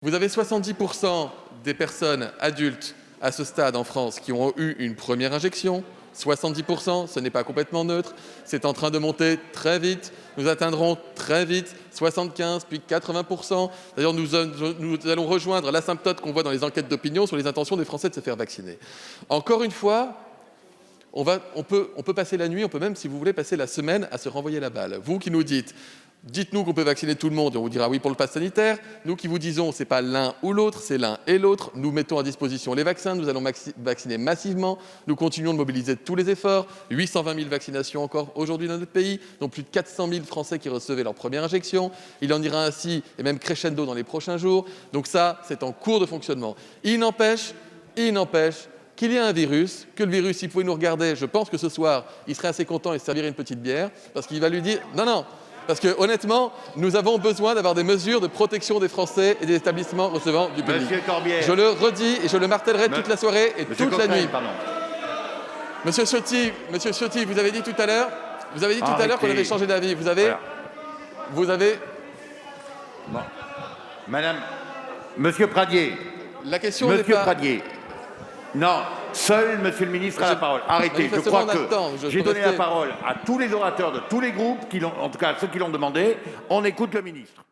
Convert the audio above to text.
Vous avez 70% des personnes adultes à ce stade en France qui ont eu une première injection. 70%, ce n'est pas complètement neutre. C'est en train de monter très vite. Nous atteindrons très vite 75, puis 80%. D'ailleurs, nous allons rejoindre l'asymptote qu'on voit dans les enquêtes d'opinion sur les intentions des Français de se faire vacciner. Encore une fois, on peut passer la nuit, on peut même, si vous voulez, passer la semaine à se renvoyer la balle. Vous qui nous dites-nous qu'on peut vacciner tout le monde, et on vous dira oui pour le pass sanitaire. Nous qui vous disons, c'est pas l'un ou l'autre, c'est l'un et l'autre. Nous mettons à disposition les vaccins, nous allons vacciner massivement. Nous continuons de mobiliser tous les efforts. 820 000 vaccinations encore aujourd'hui dans notre pays, dont plus de 400 000 Français qui recevaient leur première injection. Il en ira ainsi, et même crescendo dans les prochains jours. Donc ça, c'est en cours de fonctionnement. Il n'empêche qu'il y a un virus, que le virus, s'il pouvait nous regarder, je pense que ce soir, il serait assez content et se servirait une petite bière, parce qu'il va lui dire « Non, parce que honnêtement, nous avons besoin d'avoir des mesures de protection des Français et des établissements recevant du public. » Monsieur Corbière. Je le redis et je le martellerai toute la soirée et toute la nuit. Pardon. Monsieur Ciotti, vous avez dit tout à l'heure qu'on avait changé d'avis. Vous avez... Bon. Madame, Monsieur Pradier. La question Monsieur n'est pas... Pradier. Non, seul Monsieur le ministre a la parole. Arrêtez, je crois que j'ai donné la parole à tous les orateurs de tous les groupes, en tout cas à ceux qui l'ont demandé. On écoute le ministre.